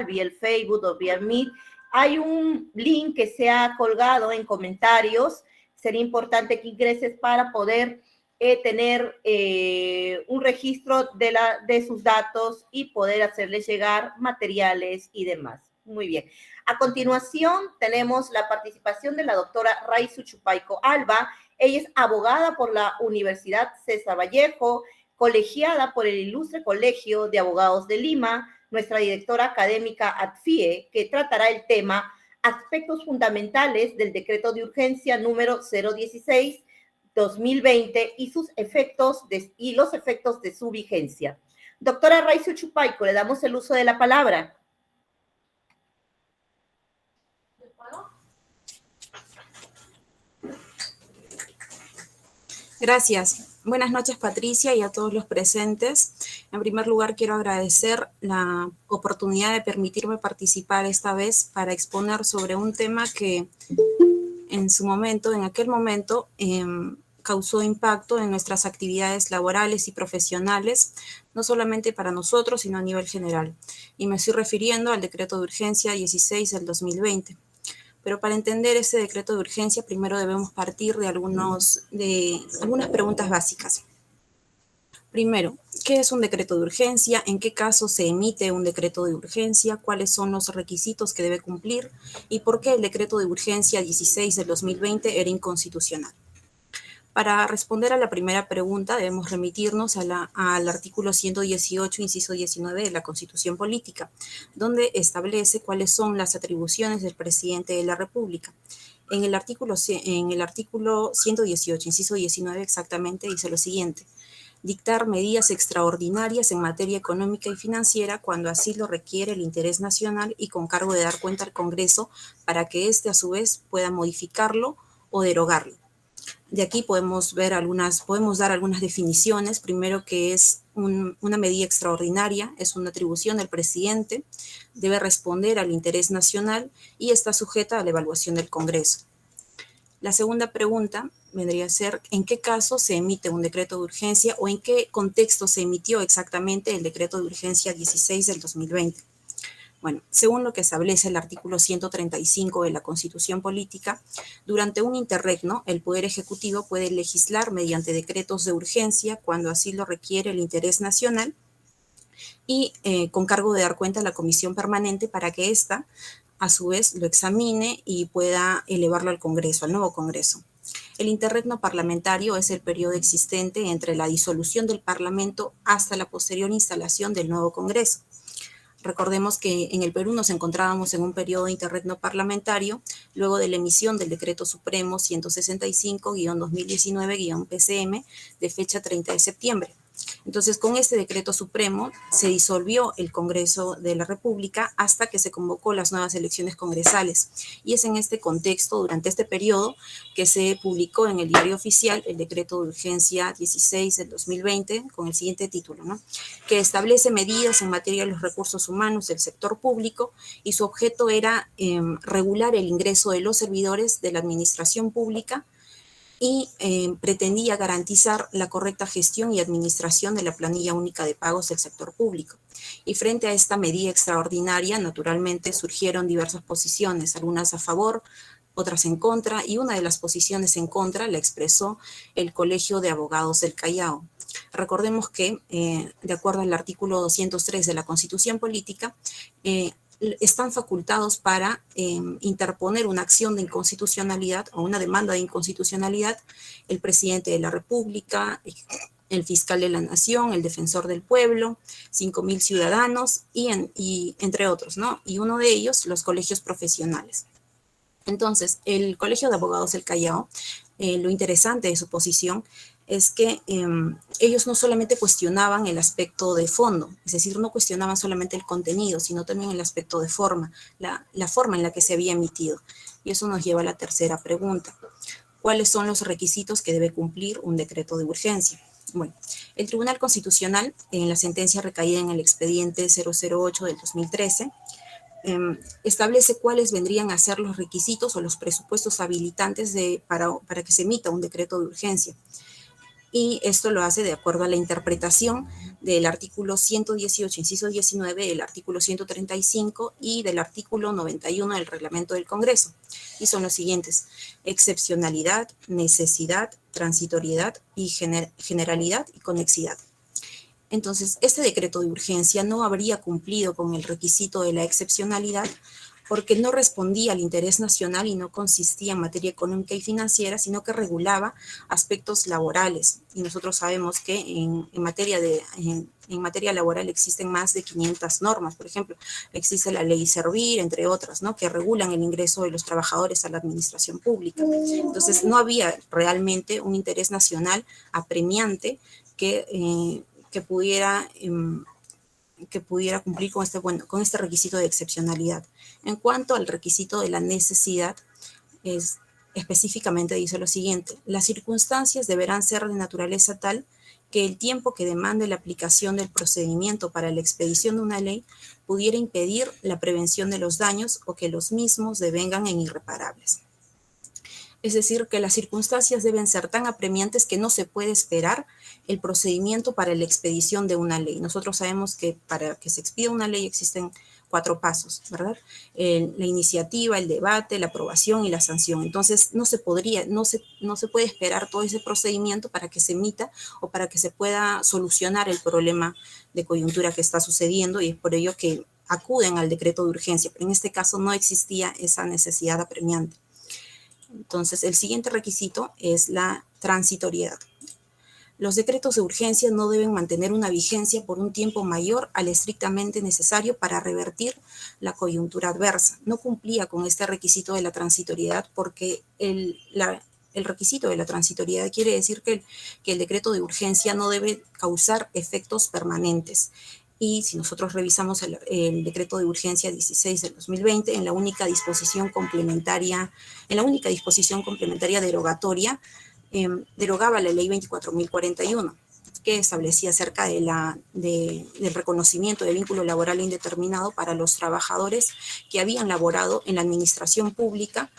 vía el Facebook o vía Meet. Hay un link que se ha colgado en comentarios. Sería importante que ingreses para poder tener un registro de sus datos y poder hacerles llegar materiales y demás. Muy bien. A continuación, tenemos la participación de la doctora Raizu Chupaico Alba. Ella es abogada por la Universidad César Vallejo, colegiada por el Ilustre Colegio de Abogados de Lima, nuestra directora académica ADFIE, que tratará el tema aspectos fundamentales del decreto de urgencia número 016-2020 y sus efectos y los efectos de su vigencia. Doctora Raizu Chupaico, le damos el uso de la palabra. Gracias. Buenas noches, Patricia, y a todos los presentes. En primer lugar, quiero agradecer la oportunidad de permitirme participar esta vez para exponer sobre un tema que en aquel momento, causó impacto en nuestras actividades laborales y profesionales, no solamente para nosotros, sino a nivel general. Y me estoy refiriendo al decreto de urgencia 16 del 2020. Pero para entender ese decreto de urgencia, primero debemos partir de algunas preguntas básicas. Primero, ¿qué es un decreto de urgencia? ¿En qué caso se emite un decreto de urgencia? ¿Cuáles son los requisitos que debe cumplir? ¿Y por qué el decreto de urgencia 16 del 2020 era inconstitucional? Para responder a la primera pregunta, debemos remitirnos al artículo 118, inciso 19 de la Constitución Política, donde establece cuáles son las atribuciones del presidente de la República. En el artículo 118, inciso 19 exactamente, dice lo siguiente: dictar medidas extraordinarias en materia económica y financiera cuando así lo requiere el interés nacional y con cargo de dar cuenta al Congreso para que éste a su vez pueda modificarlo o derogarlo. De aquí podemos dar algunas definiciones. Primero, que es una medida extraordinaria, es una atribución del presidente, debe responder al interés nacional y está sujeta a la evaluación del Congreso. La segunda pregunta vendría a ser: ¿en qué caso se emite un decreto de urgencia o en qué contexto se emitió exactamente el decreto de urgencia 16 del 2020? Bueno, según lo que establece el artículo 135 de la Constitución Política, durante un interregno, el Poder Ejecutivo puede legislar mediante decretos de urgencia cuando así lo requiere el interés nacional y con cargo de dar cuenta a la Comisión Permanente para que ésta, a su vez, lo examine y pueda elevarlo al Congreso, al nuevo Congreso. El interregno parlamentario es el periodo existente entre la disolución del Parlamento hasta la posterior instalación del nuevo Congreso. Recordemos que en el Perú nos encontrábamos en un periodo de interregno parlamentario luego de la emisión del Decreto Supremo 165-2019-PCM de fecha 30 de septiembre. Entonces, con este decreto supremo se disolvió el Congreso de la República hasta que se convocó las nuevas elecciones congresales. Y es en este contexto, durante este periodo, que se publicó en el Diario Oficial el decreto de urgencia 16 del 2020 con el siguiente título, ¿no?, que establece medidas en materia de los recursos humanos del sector público, y su objeto era regular el ingreso de los servidores de la administración pública y pretendía garantizar la correcta gestión y administración de la planilla única de pagos del sector público. Y frente a esta medida extraordinaria, naturalmente surgieron diversas posiciones, algunas a favor, otras en contra, y una de las posiciones en contra la expresó el Colegio de Abogados del Callao. Recordemos que, de acuerdo al artículo 203 de la Constitución Política, están facultados para interponer una acción de inconstitucionalidad o una demanda de inconstitucionalidad el presidente de la República, el fiscal de la Nación, el defensor del pueblo, 5.000 ciudadanos y entre otros, ¿no? Y uno de ellos, los colegios profesionales. Entonces, el Colegio de Abogados del Callao, lo interesante de su posición es que ellos no solamente cuestionaban el aspecto de fondo, es decir, no cuestionaban solamente el contenido, sino también el aspecto de forma, la forma en la que se había emitido. Y eso nos lleva a la tercera pregunta: ¿cuáles son los requisitos que debe cumplir un decreto de urgencia? Bueno, el Tribunal Constitucional, en la sentencia recaída en el expediente 008 del 2013, establece cuáles vendrían a ser los requisitos o los presupuestos habilitantes para que se emita un decreto de urgencia. y esto lo hace de acuerdo a la interpretación del artículo 118, inciso 19, del artículo 135 y del artículo 91 del reglamento del Congreso. Y son los siguientes: excepcionalidad, necesidad, transitoriedad y generalidad y conexidad. Entonces, este decreto de urgencia no habría cumplido con el requisito de la excepcionalidad porque no respondía al interés nacional y no consistía en materia económica y financiera, sino que regulaba aspectos laborales. Y nosotros sabemos que en materia laboral existen más de 500 normas. Por ejemplo, existe la ley Servir, entre otras, ¿no?, que regulan el ingreso de los trabajadores a la administración pública. Entonces, no había realmente un interés nacional apremiante que pudiera cumplir con este requisito de excepcionalidad. En cuanto al requisito de la necesidad, específicamente dice lo siguiente: las circunstancias deberán ser de naturaleza tal que el tiempo que demande la aplicación del procedimiento para la expedición de una ley pudiera impedir la prevención de los daños o que los mismos devengan en irreparables. Es decir, que las circunstancias deben ser tan apremiantes que no se puede esperar el procedimiento para la expedición de una ley. Nosotros sabemos que para que se expida una ley existen 4 pasos, ¿verdad? La iniciativa, el debate, la aprobación y la sanción. Entonces, no se puede esperar todo ese procedimiento para que se emita o para que se pueda solucionar el problema de coyuntura que está sucediendo, y es por ello que acuden al decreto de urgencia. Pero en este caso no existía esa necesidad apremiante. Entonces, el siguiente requisito es la transitoriedad. Los decretos de urgencia no deben mantener una vigencia por un tiempo mayor al estrictamente necesario para revertir la coyuntura adversa. No cumplía con este requisito de la transitoriedad porque el requisito de la transitoriedad quiere decir que el decreto de urgencia no debe causar efectos permanentes. Y si nosotros revisamos el decreto de urgencia 16 del 2020, en la única disposición complementaria derogatoria, derogaba la ley 24.041, que establecía acerca del reconocimiento de vínculo laboral indeterminado para los trabajadores que habían laborado en la administración pública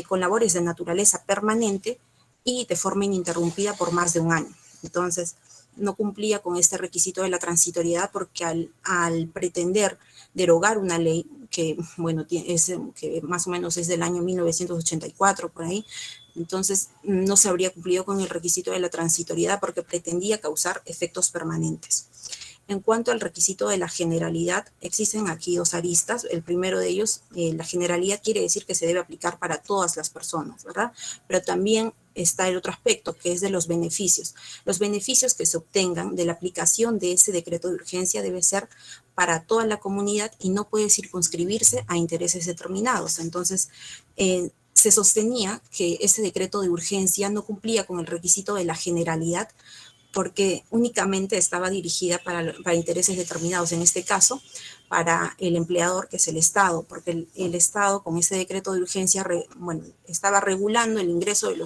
con labores de naturaleza permanente y de forma ininterrumpida por más de un año. Entonces, no cumplía con este requisito de la transitoriedad porque al pretender derogar una ley que, bueno, que más o menos es del año 1984, por ahí, entonces no se habría cumplido con el requisito de la transitoriedad porque pretendía causar efectos permanentes. En cuanto al requisito de la generalidad, existen aquí 2 aristas. El primero de ellos, la generalidad quiere decir que se debe aplicar para todas las personas, ¿verdad? Pero también está el otro aspecto, que es de los beneficios. Los beneficios que se obtengan de la aplicación de ese decreto de urgencia debe ser para toda la comunidad y no puede circunscribirse a intereses determinados. Entonces, se sostenía que ese decreto de urgencia no cumplía con el requisito de la generalidad porque únicamente estaba dirigida para intereses determinados, en este caso, para el empleador, que es el Estado, porque el Estado con ese decreto de urgencia, estaba regulando el ingreso de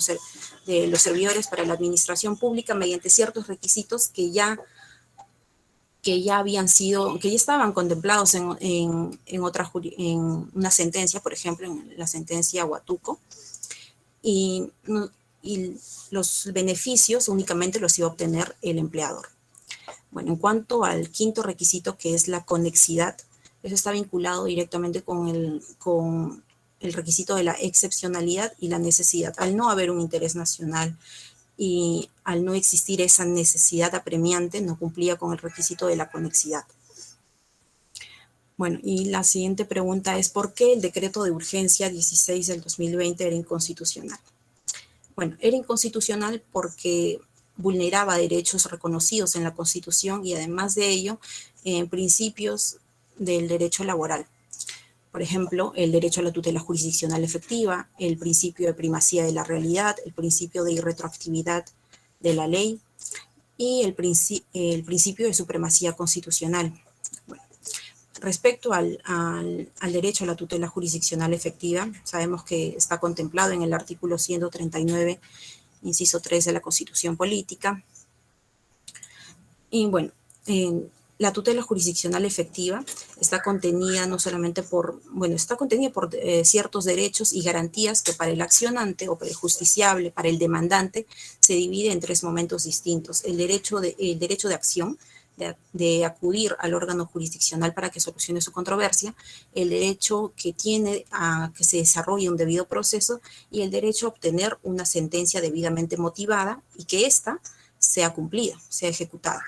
los servidores para la administración pública mediante ciertos requisitos que ya estaban contemplados en una sentencia, por ejemplo, en la sentencia Huatuco, y los beneficios únicamente los iba a obtener el empleador. Bueno, en cuanto al quinto requisito, que es la conexidad, eso está vinculado directamente con el requisito de la excepcionalidad y la necesidad. Al no haber un interés nacional y al no existir esa necesidad apremiante, no cumplía con el requisito de la conexidad. Bueno, y la siguiente pregunta es: ¿por qué el decreto de urgencia 16 del 2020 era inconstitucional? Bueno, era inconstitucional porque vulneraba derechos reconocidos en la Constitución y además de ello, principios del derecho laboral. Por ejemplo, el derecho a la tutela jurisdiccional efectiva, el principio de primacía de la realidad, el principio de irretroactividad de la ley y el principio de supremacía constitucional. Bueno, respecto al derecho a la tutela jurisdiccional efectiva, sabemos que está contemplado en el artículo 139, inciso 3 de la Constitución Política. Y bueno, la tutela jurisdiccional efectiva está contenida no solamente por, bueno, está contenida por ciertos derechos y garantías que para el accionante o para el justiciable, para el demandante, se divide en tres momentos distintos. El derecho de acción, de acudir al órgano jurisdiccional para que solucione su controversia, el derecho que tiene a que se desarrolle un debido proceso y el derecho a obtener una sentencia debidamente motivada y que ésta sea cumplida, sea ejecutada.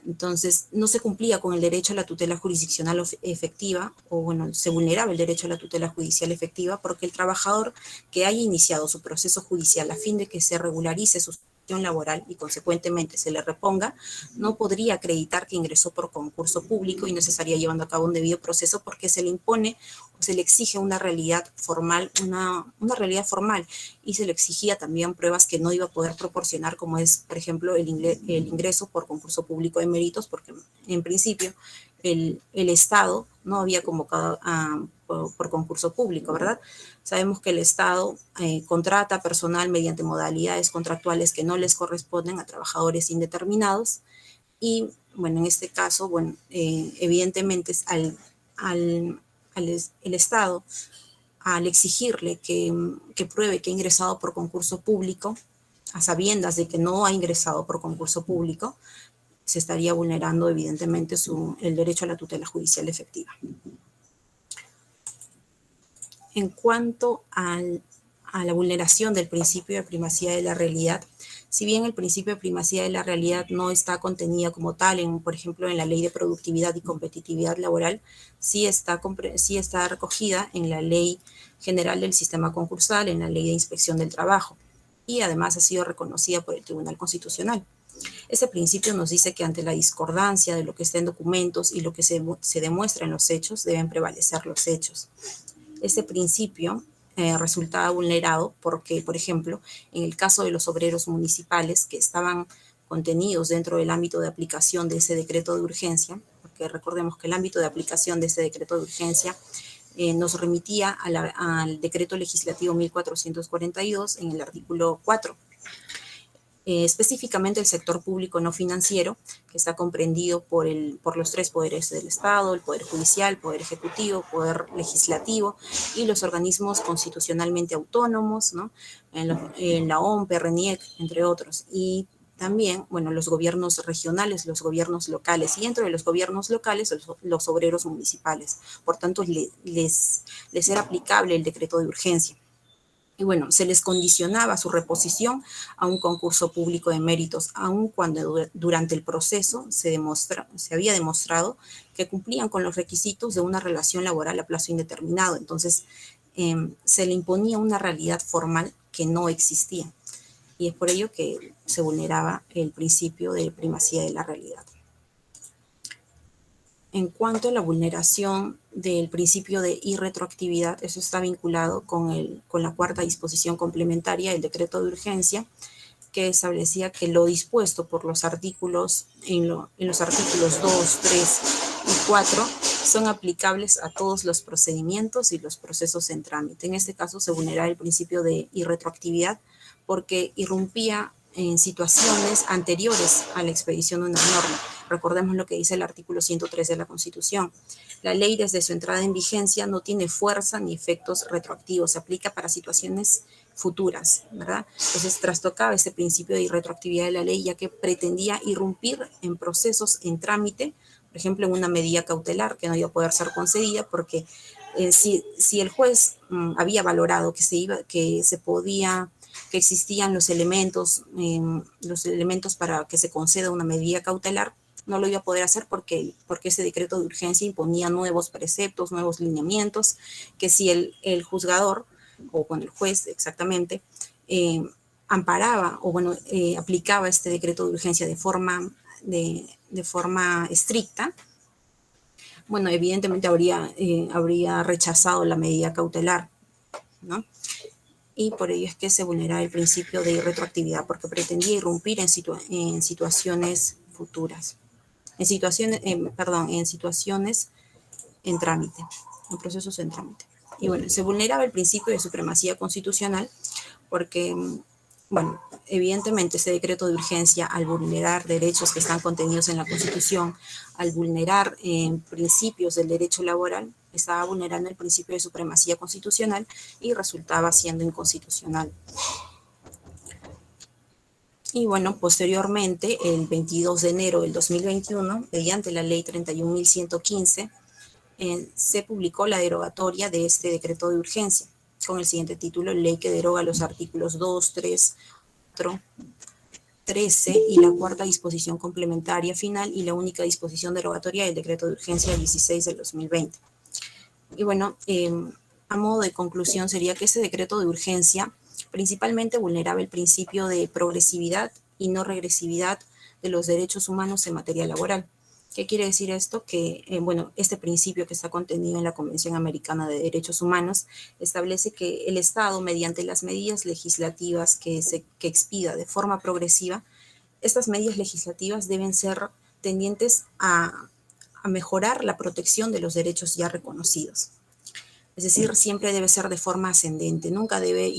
Entonces, no se cumplía con el derecho a la tutela jurisdiccional efectiva, o bueno, se vulneraba el derecho a la tutela judicial efectiva porque el trabajador que haya iniciado su proceso judicial a fin de que se regularice su situación laboral y consecuentemente se le reponga, no podría acreditar que ingresó por concurso público y no se estaría llevando a cabo un debido proceso porque se le impone o se le exige una realidad formal, una realidad formal, y se le exigía también pruebas que no iba a poder proporcionar, como es, por ejemplo, el ingreso por concurso público de méritos, porque en principio el Estado no había convocado por concurso público, ¿verdad? Sabemos que el Estado contrata personal mediante modalidades contractuales que no les corresponden a trabajadores indeterminados y, bueno, en este caso, bueno, evidentemente el Estado, al exigirle que pruebe que ha ingresado por concurso público, a sabiendas de que no ha ingresado por concurso público, se estaría vulnerando evidentemente el derecho a la tutela judicial efectiva. En cuanto a la vulneración del principio de primacía de la realidad, si bien el principio de primacía de la realidad no está contenida como tal, por ejemplo, en la Ley de Productividad y Competitividad Laboral, sí está recogida en la Ley General del Sistema Concursal, en la Ley de Inspección del Trabajo, y además ha sido reconocida por el Tribunal Constitucional. Ese principio nos dice que ante la discordancia de lo que está en documentos y lo que se demuestra en los hechos, deben prevalecer los hechos. Este principio resultaba vulnerado porque, por ejemplo, en el caso de los obreros municipales que estaban contenidos dentro del ámbito de aplicación de ese decreto de urgencia, porque recordemos que el ámbito de aplicación de ese decreto de urgencia nos remitía al decreto legislativo 1442 en el artículo 4. Específicamente el sector público no financiero, que está comprendido por los tres poderes del Estado, el Poder Judicial, el Poder Ejecutivo, el Poder Legislativo y los organismos constitucionalmente autónomos, ¿no? En la OMP, RENIEC, entre otros. Y también, bueno, los gobiernos regionales, los gobiernos locales, y dentro de los gobiernos locales, los obreros municipales. Por tanto, les era aplicable el decreto de urgencia. Y bueno, se les condicionaba su reposición a un concurso público de méritos, aun cuando durante el proceso se había demostrado que cumplían con los requisitos de una relación laboral a plazo indeterminado. Entonces, se le imponía una realidad formal que no existía. Y es por ello que se vulneraba el principio de primacía de la realidad. En cuanto a la vulneración del principio de irretroactividad, eso está vinculado con la cuarta disposición complementaria del decreto de urgencia, que establecía que lo dispuesto por los artículos, en los artículos 2, 3 y 4, son aplicables a todos los procedimientos y los procesos en trámite. En este caso se vulneraba el principio de irretroactividad porque irrumpía en situaciones anteriores a la expedición de una norma. Recordemos lo que dice el artículo 103 de la Constitución. La ley desde su entrada en vigencia no tiene fuerza ni efectos retroactivos, se aplica para situaciones futuras, ¿verdad? Entonces trastocaba este principio de irretroactividad de la ley, ya que pretendía irrumpir en procesos en trámite, por ejemplo, en una medida cautelar que no iba a poder ser concedida porque si el juez había valorado que existían los elementos para que se conceda una medida cautelar, no lo iba a poder hacer porque ese decreto de urgencia imponía nuevos preceptos, nuevos lineamientos, que si el juzgador, o bueno, el juez exactamente, amparaba o bueno, aplicaba este decreto de urgencia de forma estricta, bueno, evidentemente habría rechazado la medida cautelar, ¿no? Y por ello es que se vulneraba el principio de irretroactividad, porque pretendía irrumpir en situaciones futuras, en situaciones en trámite, en procesos en trámite. Y bueno, se vulneraba el principio de supremacía constitucional porque bueno, evidentemente este decreto de urgencia, al vulnerar derechos que están contenidos en la Constitución, al vulnerar principios del derecho laboral, estaba vulnerando el principio de supremacía constitucional y resultaba siendo inconstitucional. Y bueno, posteriormente, el 22 de enero del 2021, mediante la ley 31.115, se publicó la derogatoria de este decreto de urgencia, con el siguiente título: ley que deroga los artículos 2, 3, 4, 13 y la cuarta disposición complementaria final y la única disposición derogatoria del decreto de urgencia 16 del 2020. Y bueno, a modo de conclusión sería que este decreto de urgencia principalmente vulneraba el principio de progresividad y no regresividad de los derechos humanos en materia laboral. ¿Qué quiere decir esto? Que, bueno, este principio que está contenido en la Convención Americana de Derechos Humanos establece que el Estado, mediante las medidas legislativas que expida de forma progresiva, estas medidas legislativas deben ser tendientes a mejorar la protección de los derechos ya reconocidos. Es decir, siempre debe ser de forma ascendente, nunca debe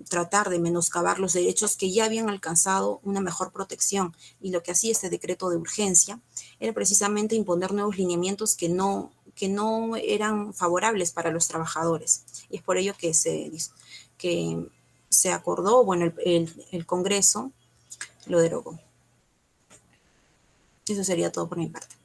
tratar de menoscabar los derechos que ya habían alcanzado una mejor protección. Y lo que hacía este decreto de urgencia era precisamente imponer nuevos lineamientos que no eran favorables para los trabajadores. Y es por ello que se acordó, bueno, el Congreso lo derogó. Eso sería todo por mi parte.